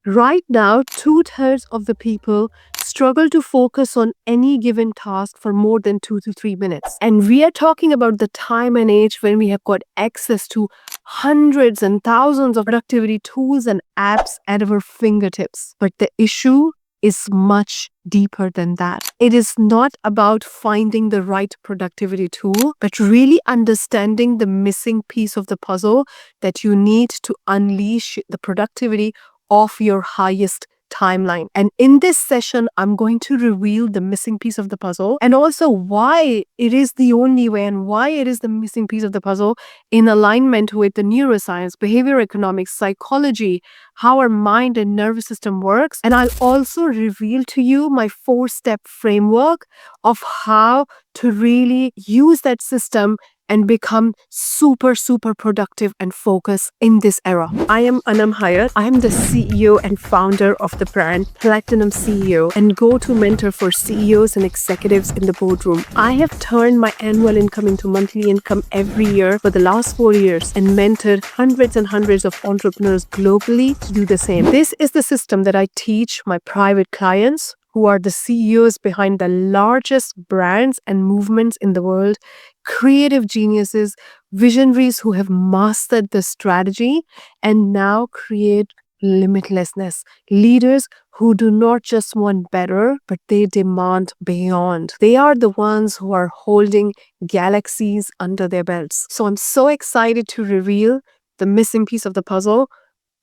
Right now, 2/3 of the people struggle to focus on any given task for more than 2 to 3 minutes. And we are talking about the time and age when we have got access to hundreds and thousands of productivity tools and apps at our fingertips. But the issue is much deeper than that. It is not about finding the right productivity tool, but really understanding the missing piece of the puzzle that you need to unleash the productivity of your highest timeline. And in this session, I'm going to reveal the missing piece of the puzzle and also why it is the only way and why it is the missing piece of the puzzle in alignment with the neuroscience, behavior economics, psychology, how our mind and nervous system works. And I'll also reveal to you my 4-step framework of how to really use that system and become super, super productive and focused in this era. I am Anam Hayat. I am the CEO and founder of the brand Platinum CEO and go-to mentor for CEOs and executives in the boardroom. I have turned my annual income into monthly income every year for the last 4 years and mentored hundreds and hundreds of entrepreneurs globally to do the same. This is the system that I teach my private clients who are the CEOs behind the largest brands and movements in the world, creative geniuses, visionaries who have mastered the strategy and now create limitlessness, leaders who do not just want better, but they demand beyond. They are the ones who are holding galaxies under their belts. So I'm so excited to reveal the missing piece of the puzzle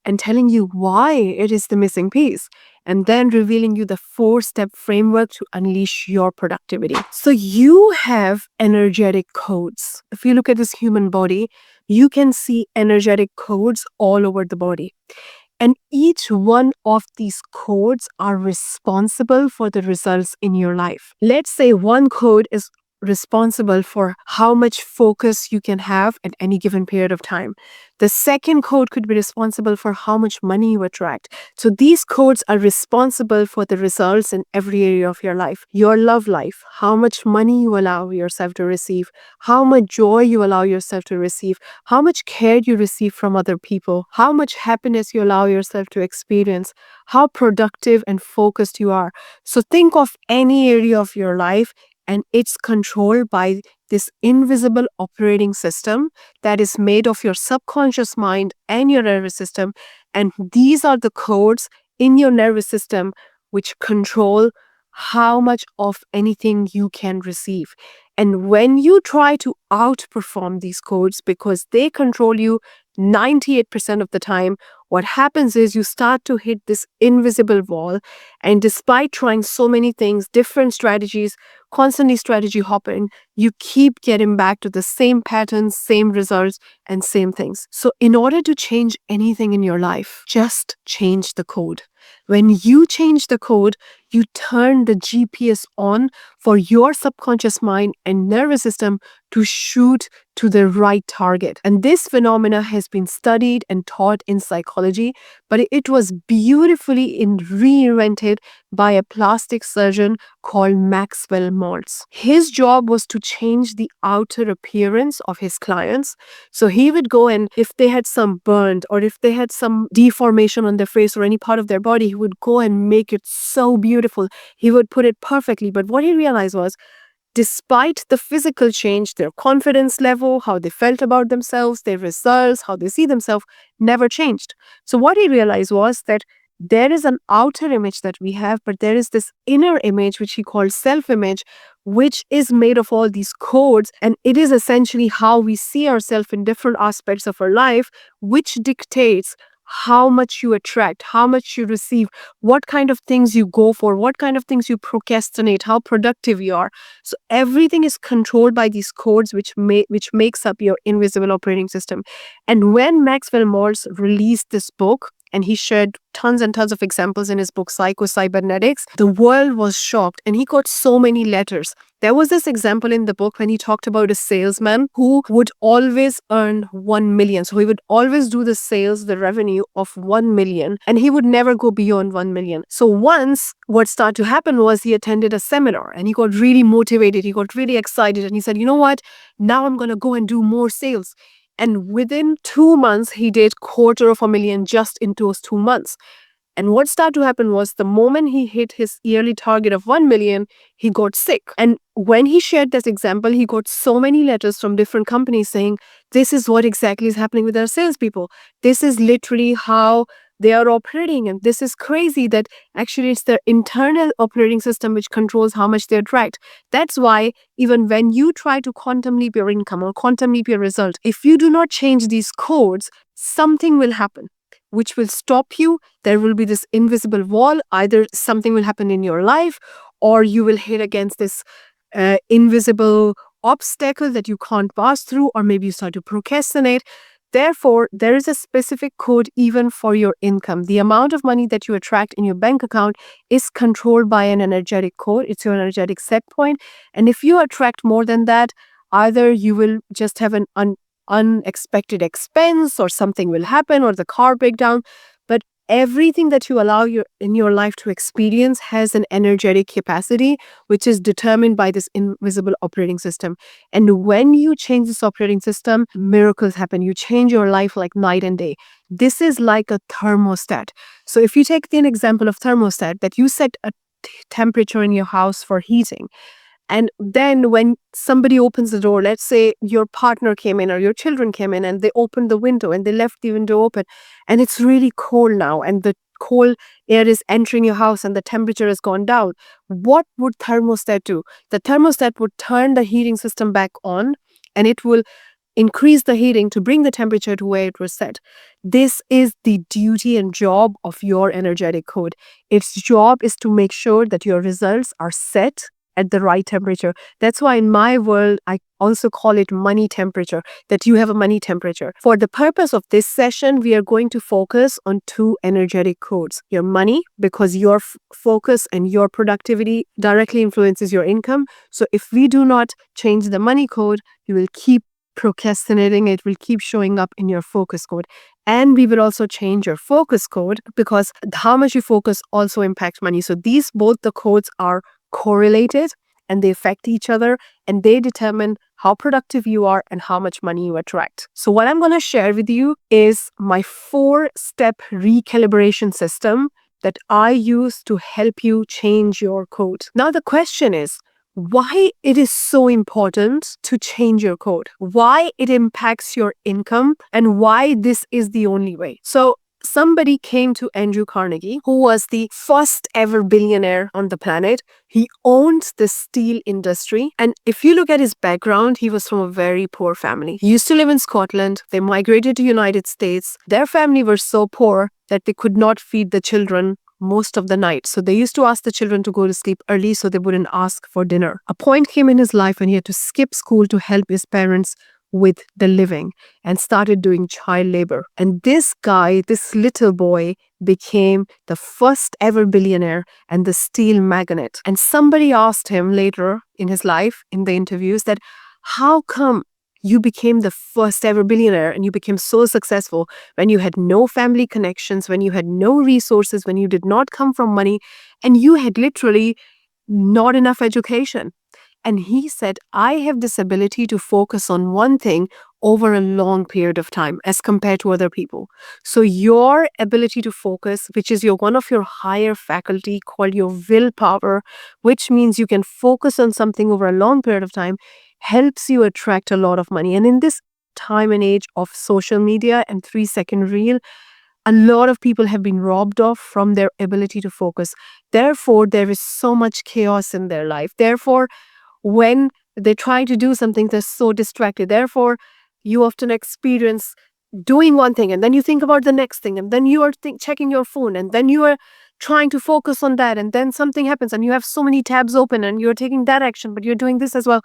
and telling you why it is the missing piece, and then revealing you the 4-step framework to unleash your productivity. So you have energetic codes. If you look at this human body, you can see energetic codes all over the body. And each one of these codes are responsible for the results in your life. Let's say one code is responsible for how much focus you can have at any given period of time. The second code could be responsible for how much money you attract. So these codes are responsible for the results in every area of your life. Your love life, how much money you allow yourself to receive, how much joy you allow yourself to receive, how much care you receive from other people, how much happiness you allow yourself to experience, how productive and focused you are. So think of any area of your life and it's controlled by this invisible operating system that is made of your subconscious mind and your nervous system. And these are the codes in your nervous system which control how much of anything you can receive. And when you try to outperform these codes because they control you 98% of the time, what happens is you start to hit this invisible wall. And despite trying so many things, different strategies, constantly strategy hopping, you keep getting back to the same patterns, same results, and same things. So in order to change anything in your life, just change the code. When you change the code, you turn the GPS on for your subconscious mind and nervous system to shoot to the right target. And this phenomena has been studied and taught in psychology, but it was beautifully reinvented by a plastic surgeon called Maxwell Maltz. His job was to change the outer appearance of his clients. So he would go and if they had some burnt or if they had some deformation on their face or any part of their body, he would go and make it so beautiful. He would put it perfectly. But what he realized was, despite the physical change, their confidence level, how they felt about themselves, their results, how they see themselves, never changed. So what he realized was that there is an outer image that we have, but there is this inner image, which he called self-image, which is made of all these codes. And it is essentially how we see ourselves in different aspects of our life, which dictates how much you attract, how much you receive, what kind of things you go for, what kind of things you procrastinate, how productive you are. So everything is controlled by these codes, which makes up your invisible operating system. And when Maxwell Maltz released this book, and he shared tons and tons of examples in his book, Psycho-Cybernetics, the world was shocked and he got so many letters. There was this example in the book when he talked about a salesman who would always earn 1 million. So he would always do the sales, the revenue of 1 million, and he would never go beyond 1 million. So once what started to happen was he attended a seminar and he got really motivated. He got really excited and he said, you know what? Now I'm going to go and do more sales. And within 2 months, he did $250,000 just in those 2 months. And what started to happen was the moment he hit his yearly target of 1 million, he got sick. And when he shared this example, he got so many letters from different companies saying, this is what exactly is happening with our salespeople. This is literally how they are operating. And this is crazy that actually it's their internal operating system which controls how much they attract. That's why even when you try to quantum leap your income or quantum leap your result, if you do not change these codes, something will happen which will stop you. There will be this invisible wall. Either something will happen in your life or you will hit against this invisible obstacle that you can't pass through, or maybe you start to procrastinate. Therefore, there is a specific code even for your income. The amount of money that you attract in your bank account is controlled by an energetic code. It's your energetic set point. And if you attract more than that, either you will just have an unexpected expense, or something will happen, or the car breakdown. But everything that you allow in your life to experience has an energetic capacity, which is determined by this invisible operating system. And when you change this operating system, miracles happen. You change your life like night and day. This is like a thermostat. So if you take an example of thermostat, that you set a temperature in your house for heating, and then when somebody opens the door, let's say your partner came in or your children came in and they opened the window and they left the window open, and it's really cold now and the cold air is entering your house and the temperature has gone down. What would thermostat do? The thermostat would turn the heating system back on, and it will increase the heating to bring the temperature to where it was set. This is the duty and job of your energetic code. Its job is to make sure that your results are set at the right temperature. That's why in my world, I also call it money temperature, that you have a money temperature. For the purpose of this session, we are going to focus on two energetic codes. Your money, because your focus and your productivity directly influences your income. So if we do not change the money code, you will keep procrastinating. It will keep showing up in your focus code. And we will also change your focus code, because how much you focus also impacts money. So these both the codes are correlated and they affect each other, and they determine how productive you are and how much money you attract. So what I'm going to share with you is my 4-step recalibration system that I use to help you change your code. Now the question is, why it is so important to change your code, why it impacts your income, and why this is the only way. So somebody came to Andrew Carnegie, who was the first ever billionaire on the planet. He owned the steel industry. And if you look at his background, he was from a very poor family. He used to live in Scotland. They migrated to the United States. Their family were so poor that they could not feed the children most of the night. So they used to ask the children to go to sleep early so they wouldn't ask for dinner. A point came in his life when he had to skip school to help his parents with the living and started doing child labor. And this guy, this little boy, became the first ever billionaire and the steel magnate. And somebody asked him later in his life, in the interviews, that how come you became the first ever billionaire and you became so successful when you had no family connections, when you had no resources, when you did not come from money, and you had literally not enough education? And he said, I have this ability to focus on one thing over a long period of time as compared to other people. So your ability to focus, which is one of your higher faculty called your willpower, which means you can focus on something over a long period of time, helps you attract a lot of money. And in this time and age of social media and 3-second reel, a lot of people have been robbed of from their ability to focus. Therefore, there is so much chaos in their life. Therefore, when they try to do something, they're so distracted. Therefore, you often experience doing one thing and then you think about the next thing, and then you are checking your phone, and then you are trying to focus on that, and then something happens and you have so many tabs open and you're taking that action, but you're doing this as well.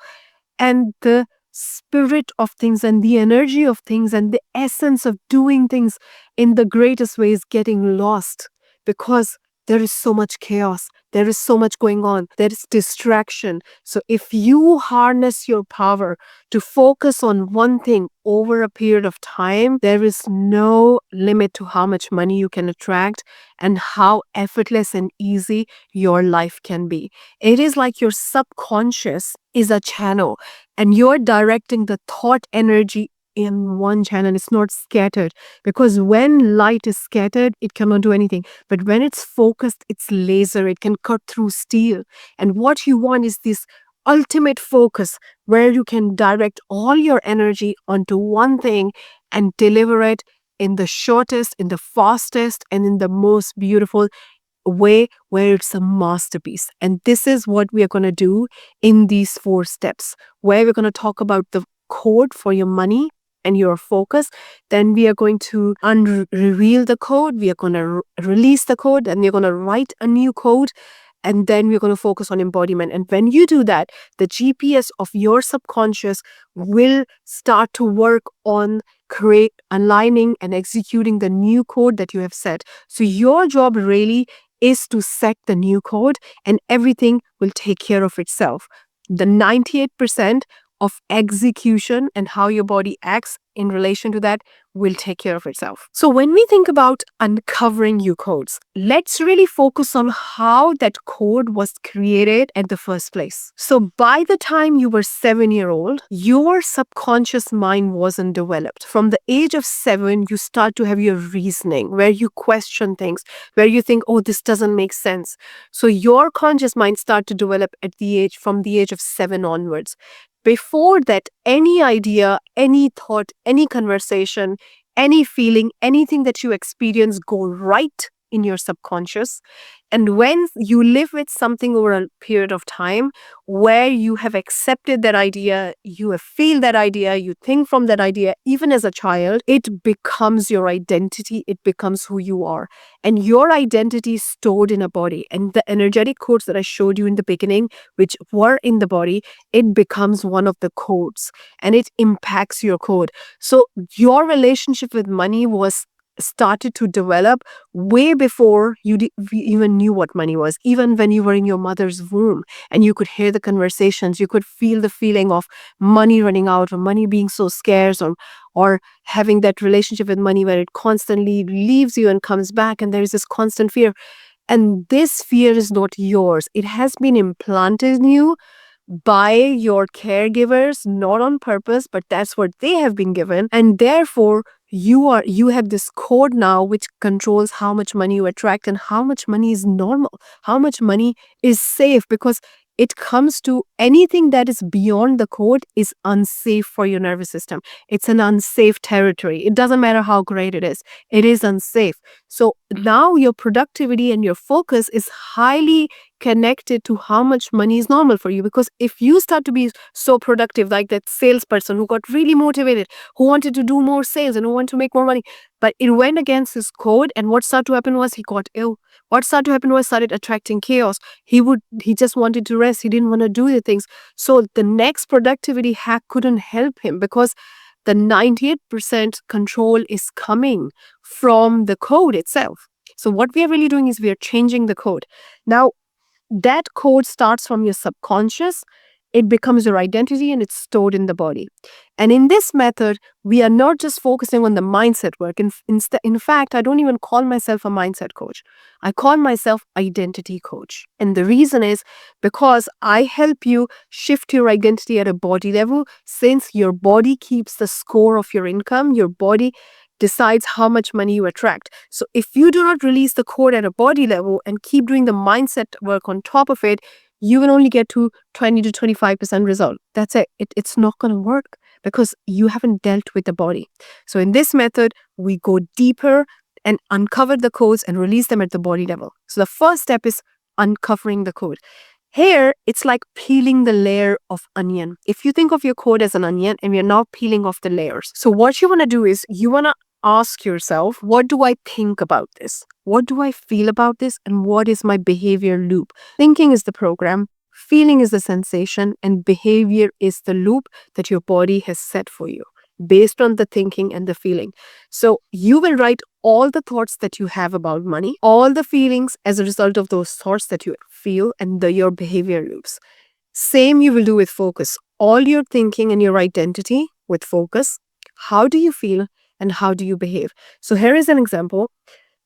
And the spirit of things and the energy of things and the essence of doing things in the greatest way is getting lost, because there is so much chaos. There is so much going on. There is distraction. So if you harness your power to focus on one thing over a period of time, there is no limit to how much money you can attract and how effortless and easy your life can be. It is like your subconscious is a channel and you're directing the thought energy in one channel. It's not scattered, because when light is scattered, it cannot do anything. But when it's focused, it's laser. It can cut through steel. And what you want is this ultimate focus where you can direct all your energy onto one thing and deliver it in the shortest, in the fastest, and in the most beautiful way, where it's a masterpiece. And this is what we are going to do in these 4 steps, where we're going to talk about the code for your money and your focus. Then we are going to reveal the code. We are going to release the code, and we're going to write a new code. And then we're going to focus on embodiment. And when you do that, the GPS of your subconscious will start to work on aligning and executing the new code that you have set. So your job really is to set the new code, and everything will take care of itself. The 98% of execution and how your body acts in relation to that will take care of itself. So when we think about uncovering new codes, let's really focus on how that code was created at the first place. So by the time you were 7-year-old, your subconscious mind wasn't developed. From the age of 7, you start to have your reasoning, where you question things, where you think, oh, this doesn't make sense. So your conscious mind starts to develop from the age of 7 onwards. Before that, any idea, any thought, any conversation, any feeling, anything that you experience go right in your subconscious. And when you live with something over a period of time where you have accepted that idea, you have feel that idea, you think from that idea, even as a child, it becomes your identity. It becomes who you are. And your identity is stored in a body. And the energetic codes that I showed you in the beginning, which were in the body, it becomes one of the codes, and it impacts your code. So your relationship with money was started to develop way before you even knew what money was. Even when you were in your mother's womb and you could hear the conversations, you could feel the feeling of money running out, or money being so scarce, or having that relationship with money where it constantly leaves you and comes back, and there is this constant fear. And this fear is not yours. It has been implanted in you by your caregivers, not on purpose, but that's what they have been given. And therefore, you have this code now which controls how much money you attract and how much money is normal, how much money is safe, because it comes to anything that is beyond the code is unsafe for your nervous system. It's an unsafe territory. It doesn't matter how great it is unsafe. So now your productivity and your focus is highly connected to how much money is normal for you. Because if you start to be so productive, like that salesperson who got really motivated, who wanted to do more sales and who wanted to make more money, but it went against his code, and what started to happen was he got ill. What started to happen was started attracting chaos. He just wanted to rest. He didn't want to do the things. So the next productivity hack couldn't help him, because the 98% control is coming from the code itself. So what we are really doing is we are changing the code. Now, that code starts from your subconscious. It becomes your identity, and it's stored in the body. And in this method, we are not just focusing on the mindset work. In fact, I don't even call myself a mindset coach. I call myself identity coach. And the reason is because I help you shift your identity at a body level. Since your body keeps the score of your income, your body decides how much money you attract. So if you do not release the code at a body level and keep doing the mindset work on top of it, you will only get to 20 to 25% result. That's it. It's not going to work because you haven't dealt with the body. So in this method, we go deeper and uncover the codes and release them at the body level. So the first step is uncovering the code. Here, it's like peeling the layer of onion. If you think of your code as an onion, and we're now peeling off the layers. So what you want to do is you want to ask yourself, what do I think about this? What do I feel about this? And what is my behavior loop? Thinking is the program, feeling is the sensation, and behavior is the loop that your body has set for you based on the thinking and the feeling. So you will write all the thoughts that you have about money, all the feelings as a result of those thoughts that you feel, and your behavior loops. Same you will do with focus. All your thinking and your identity with focus. How do you feel and how do you behave? So here is an example.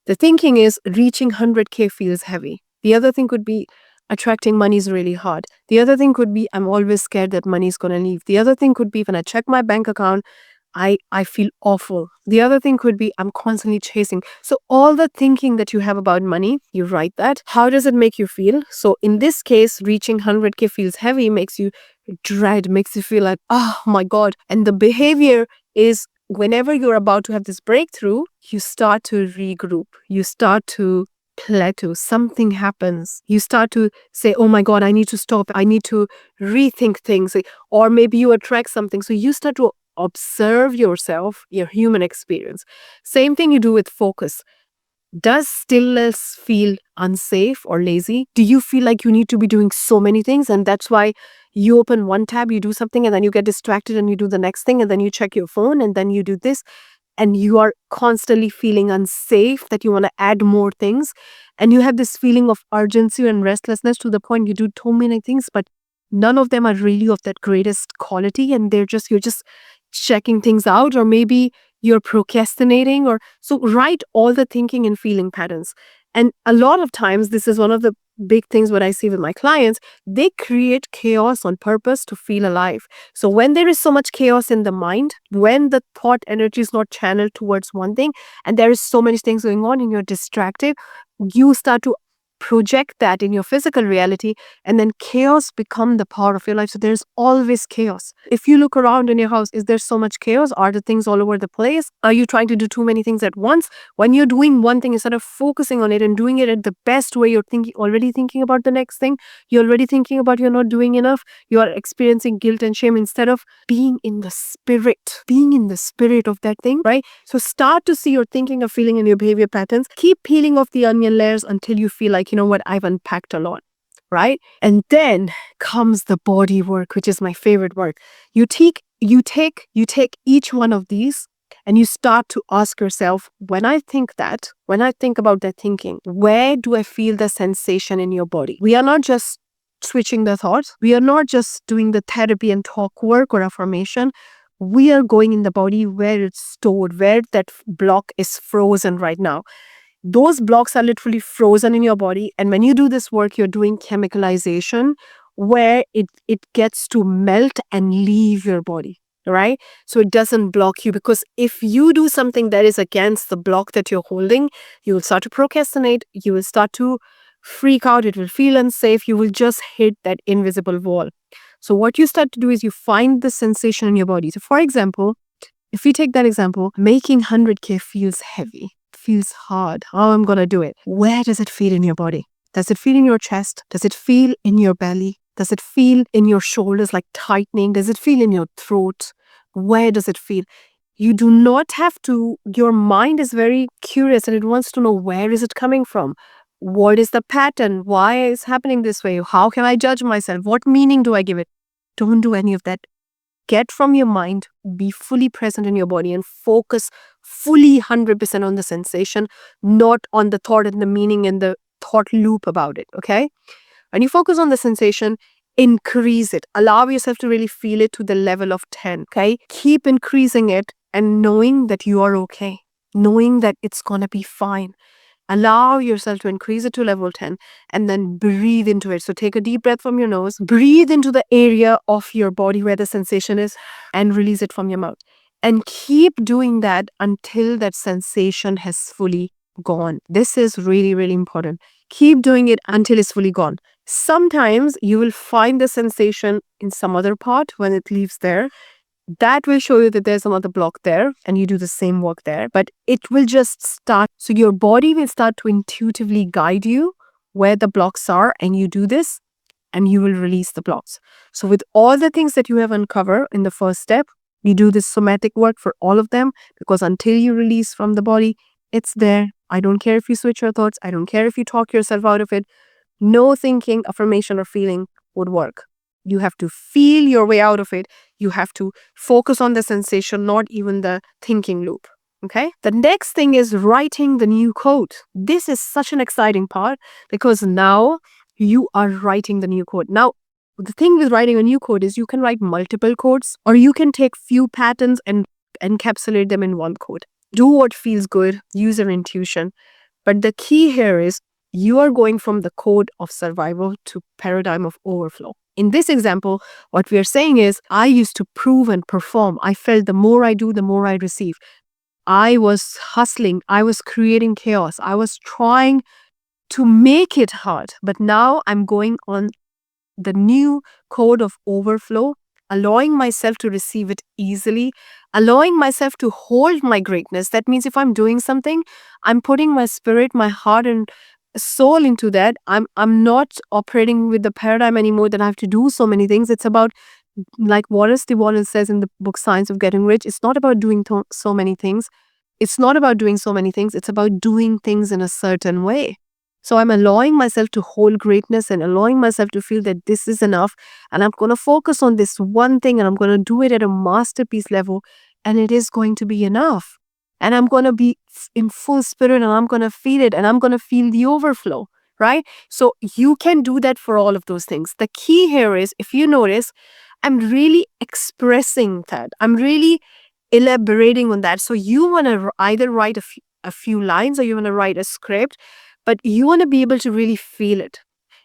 The thinking is reaching 100K feels heavy. The other thing could be attracting money is really hard. The other thing could be I'm always scared that money is going to leave. The other thing could be when I check my bank account, I feel awful. The other thing could be I'm constantly chasing. So all the thinking that you have about money, you write that. How does it make you feel? So in this case, reaching 100K feels heavy, makes you dread, makes you feel like, oh my God. And the behavior is whenever you're about to have this breakthrough, you start to regroup. You start to plateau. Something happens. You start to say, oh my God, I need to stop. I need to rethink things. Or maybe you attract something. So you start to observe yourself, your human experience. Same thing you do with focus. Does stillness feel unsafe or lazy? Do you feel like you need to be doing so many things and that's why you open one tab, you do something and then you get distracted and you do the next thing and then you check your phone and then you do this and you are constantly feeling unsafe that you want to add more things and you have this feeling of urgency and restlessness to the point you do so many things but none of them are really of that greatest quality and you're just checking things out or maybe you're procrastinating or so write all the thinking and feeling patterns. And a lot of times this is one of the big things what I see with my clients. They create chaos on purpose to feel alive. So when there is so much chaos in the mind, when the thought energy is not channeled towards one thing and there is so many things going on and you're distracted, you start to project that in your physical reality and then chaos become the part of your life. So there's always chaos. If you look around in your house, is there so much chaos? Are the things all over the place? Are you trying to do too many things at once? When you're doing one thing, instead of focusing on it and doing it at the best way, you're already thinking about the next thing. You're already thinking about you're not doing enough. You are experiencing guilt and shame instead of being in the spirit of that thing, right? So start to see your thinking, your feeling, and your behavior patterns. Keep peeling off the onion layers until you feel like, you know what, I've unpacked a lot, right? And then comes the body work, which is my favorite work. You take each one of these and you start to ask yourself, when I think about that thinking, where do I feel the sensation in your body? We are not just switching the thoughts. We are not just doing the therapy and talk work or affirmation. We are going in the body where it's stored, where that block is frozen right now. Those blocks are literally frozen in your body. And when you do this work, you're doing chemicalization where it gets to melt and leave your body, right? So it doesn't block you, because if you do something that is against the block that you're holding, you will start to procrastinate. You will start to freak out. It will feel unsafe. You will just hit that invisible wall. So what you start to do is you find the sensation in your body. So for example, if we take that example, making 100K feels heavy, feels hard. How I'm going to do it. Where does it feel in your body? Does it feel in your chest? Does it feel in your belly? Does it feel in your shoulders like tightening? Does it feel in your throat? Where does it feel? You do not have to. Your mind is very curious and it wants to know, where is it coming from? What is the pattern? Why is it happening this way? How can I judge myself? What meaning do I give it? Don't do any of that. Get from your mind, be fully present in your body and focus fully 100% on the sensation, not on the thought and the meaning and the thought loop about it, okay? When you focus on the sensation, increase it. Allow yourself to really feel it to the level of 10, okay? Keep increasing it and knowing that you are okay, knowing that it's going to be fine. Allow yourself to increase it to level 10 and then breathe into it. So take a deep breath from your nose, breathe into the area of your body where the sensation is and release it from your mouth. And keep doing that until that sensation has fully gone. This is really, really important. Keep doing it until it's fully gone. Sometimes you will find the sensation in some other part when it leaves there. That will show you that there's another block there and you do the same work there, but it will just start. So your body will start to intuitively guide you where the blocks are, and you do this and you will release the blocks. So with all the things that you have uncovered in the first step, you do this somatic work for all of them, because until you release from the body, it's there. I don't care if you switch your thoughts. I don't care if you talk yourself out of it. No thinking, affirmation, or feeling would work. You have to feel your way out of it. You have to focus on the sensation, not even the thinking loop. Okay. The next thing is writing the new code. This is such an exciting part, because now you are writing the new code. Now, the thing with writing a new code is you can write multiple codes, or you can take few patterns and encapsulate them in one code. Do what feels good, use your intuition. But the key here is you are going from the code of survival to paradigm of overflow. In this example, what we are saying is, I used to prove and perform. I felt the more I do, the more I receive. I was hustling. I was creating chaos. I was trying to make it hard. But now I'm going on the new code of overflow, allowing myself to receive it easily, allowing myself to hold my greatness. That means if I'm doing something, I'm putting my spirit, my heart, and soul into that. I'm not operating with the paradigm anymore that I have to do so many things. It's about, like Wallace de Wallace says in the book Science of Getting Rich, it's not about doing so many things. It's not about doing so many things. It's about doing things in a certain way. So I'm allowing myself to hold greatness and allowing myself to feel that this is enough. And I'm going to focus on this one thing and I'm going to do it at a masterpiece level. And it is going to be enough. And I'm going to be in full spirit and I'm going to feel it and I'm going to feel the overflow, right? So you can do that for all of those things. The key here is, if you notice, I'm really expressing that. I'm really elaborating on that. So you want to either write a few lines or you want to write a script, but you want to be able to really feel it.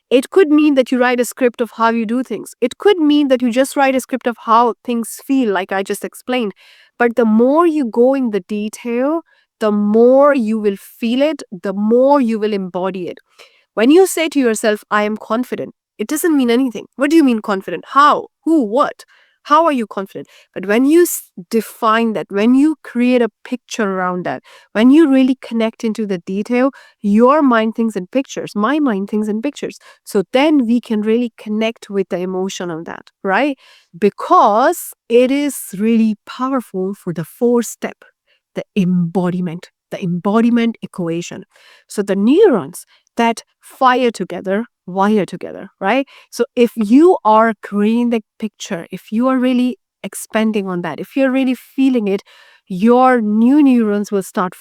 It could mean that you write a script of how you do things. It could mean that you just write a script of how things feel, like I just explained. But the more you go in the detail, the more you will feel it, the more you will embody it. When you say to yourself, I am confident, it doesn't mean anything. What do you mean confident? How? Who? What? How are you confident? But when you define that, when you create a picture around that, when you really connect into the detail, your mind thinks in pictures, my mind thinks in pictures. So then we can really connect with the emotion of that, right? Because it is really powerful for the fourth step, the embodiment equation. So the neurons that fire together, wire together, right? So if you are creating the picture, if you are really expanding on that, if you're really feeling it, your new neurons will start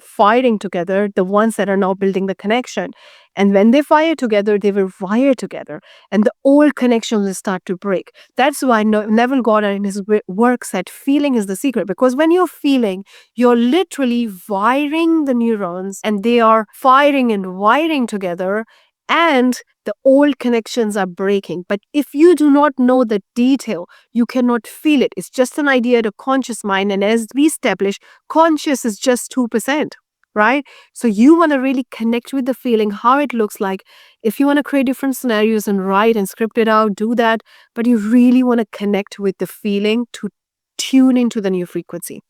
firing together, the ones that are now building the connection. And when they fire together, they will wire together and the old connections will start to break. That's why Neville Goddard in his work said feeling is the secret, because when you're feeling, you're literally wiring the neurons and they are firing and wiring together and the old connections are breaking. But if you do not know the detail, you cannot feel it. It's just an idea to conscious mind. And as we establish, conscious is just 2%, right? So you want to really connect with the feeling, how it looks like. If you want to create different scenarios and write and script it out, do that. But you really want to connect with the feeling to tune into the new frequency.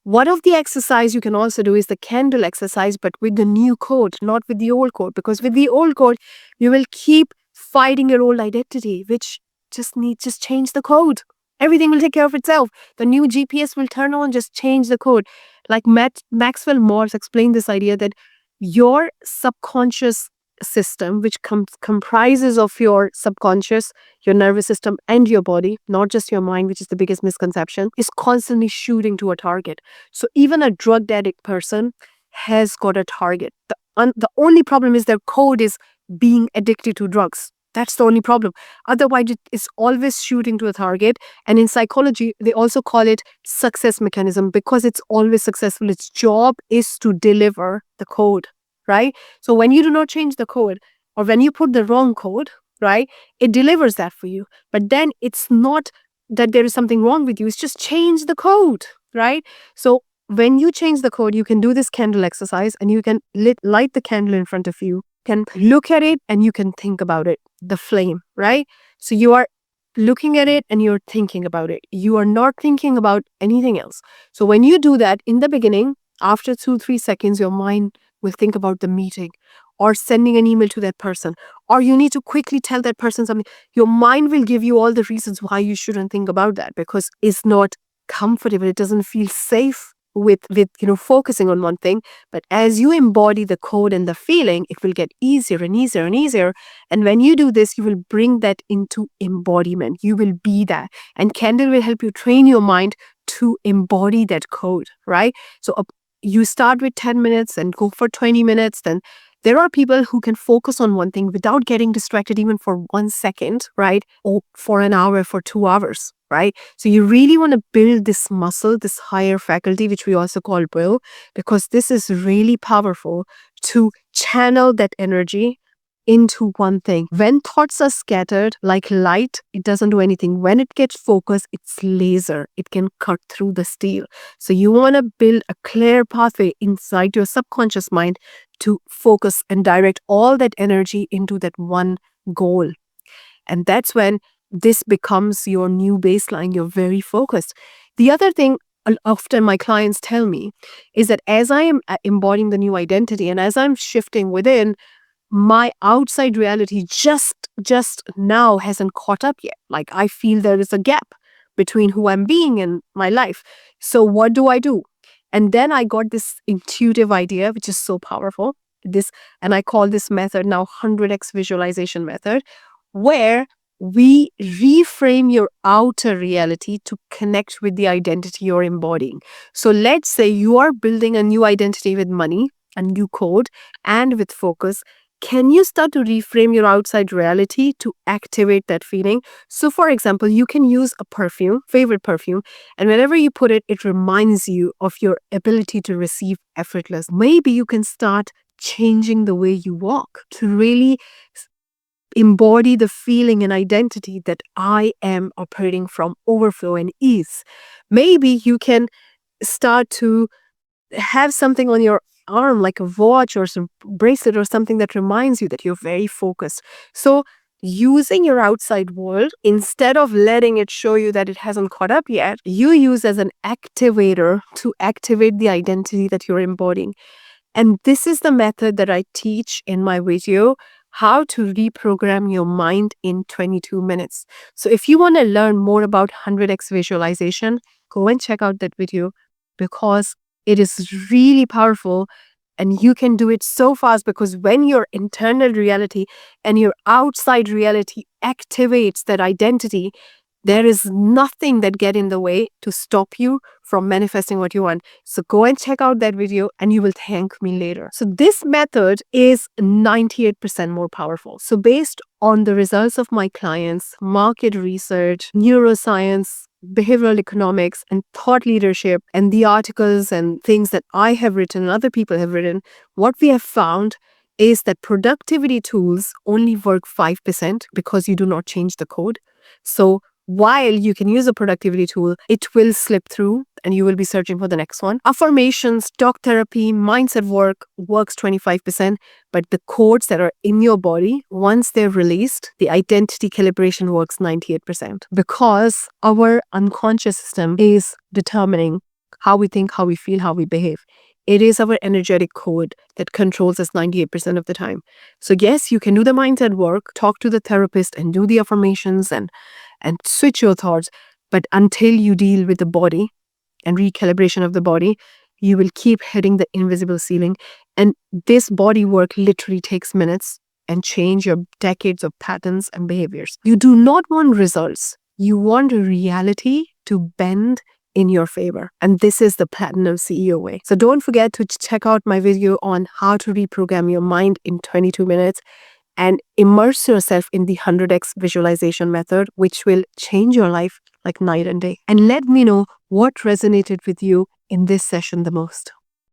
One of the exercise you can also do is the candle exercise, but with the new code, not with the old code. Because with the old code, you will keep fighting your old identity, which just change the code. Everything will take care of itself. The new GPS will turn on, just change the code. Like Maxwell Morse explained this idea that your subconscious system, which comprises of your subconscious, your nervous system, and your body, not just your mind, which is the biggest misconception, is constantly shooting to a target. So even a drug addict person has got a target. The only problem is their code is being addicted to drugs. That's the only problem. Otherwise, it's always shooting to a target. And in psychology, they also call it success mechanism because it's always successful. Its job is to deliver the code, right? So when you do not change the code or when you put the wrong code, right, it delivers that for you. But then it's not that there is something wrong with you. It's just change the code, right? So when you change the code, you can do this candle exercise and you can light the candle in front of you, can look at it and you can think about it, the flame, right? So you are looking at it and you're thinking about it. You are not thinking about anything else. So when you do that in the beginning, after 2-3 seconds, your mind will think about the meeting or sending an email to that person, or you need to quickly tell that person something. Your mind will give you all the reasons why you shouldn't think about that because it's not comfortable. It doesn't feel safe with focusing on one thing. But as you embody the code and the feeling, it will get easier and easier and easier. And when you do this, you will bring that into embodiment. You will be that. And Candle will help you train your mind to embody that code, right? So you start with 10 minutes and go for 20 minutes. Then there are people who can focus on one thing without getting distracted even for 1 second, right? Or for an hour, for 2 hours, right? So you really want to build this muscle, this higher faculty, which we also call will, because this is really powerful to channel that energy into one thing. When thoughts are scattered like light, it doesn't do anything. When it gets focused, it's laser. It can cut through the steel. So you want to build a clear pathway inside your subconscious mind to focus and direct all that energy into that one goal. And that's when this becomes your new baseline. You're very focused. The other thing often my clients tell me is that as I am embodying the new identity and as I'm shifting within, my outside reality just now hasn't caught up yet. Like I feel there is a gap between who I'm being and my life. So what do I do? And then I got this intuitive idea, which is so powerful. And I call this method now 100x visualization method, where we reframe your outer reality to connect with the identity you're embodying. So let's say you are building a new identity with money, a new code, and with focus. Can you start to reframe your outside reality to activate that feeling? So, for example, you can use a perfume, favorite perfume, and whenever you put it, it reminds you of your ability to receive effortless. Maybe you can start changing the way you walk to really embody the feeling and identity that I am operating from overflow and ease. Maybe you can start to have something on your arm like a watch or some bracelet or something that reminds you that you're very focused. So using your outside world, instead of letting it show you that it hasn't caught up yet, you use as an activator to activate the identity that you're embodying. And this is the method that I teach in my video, how to reprogram your mind in 22 minutes. So if you want to learn more about 100x visualization, go and check out that video, because it is really powerful and you can do it so fast, because when your internal reality and your outside reality activates that identity, there is nothing that get in the way to stop you from manifesting what you want. So go and check out that video and you will thank me later. So this method is 98% more powerful. So based on the results of my clients, market research, neuroscience, behavioral economics, and thought leadership, and the articles and things that I have written and other people have written, what we have found is that productivity tools only work 5% because you do not change the code. So while you can use a productivity tool, it will slip through and you will be searching for the next one. Affirmations, talk therapy, mindset work works 25%, but the codes that are in your body, once they're released, the identity calibration works 98%, because our unconscious system is determining how we think, how we feel, how we behave. It is our energetic code that controls us 98% of the time. So yes, you can do the mindset work, talk to the therapist and do the affirmations and switch your thoughts. But until you deal with the body and recalibration of the body, you will keep hitting the invisible ceiling. And this body work literally takes minutes and change your decades of patterns and behaviors. You do not want results. You want reality to bend in your favor. And this is the Platinum CEO way. So don't forget to check out my video on how to reprogram your mind in 22 minutes and immerse yourself in the 100x visualization method, which will change your life like night and day. And let me know what resonated with you in this session the most.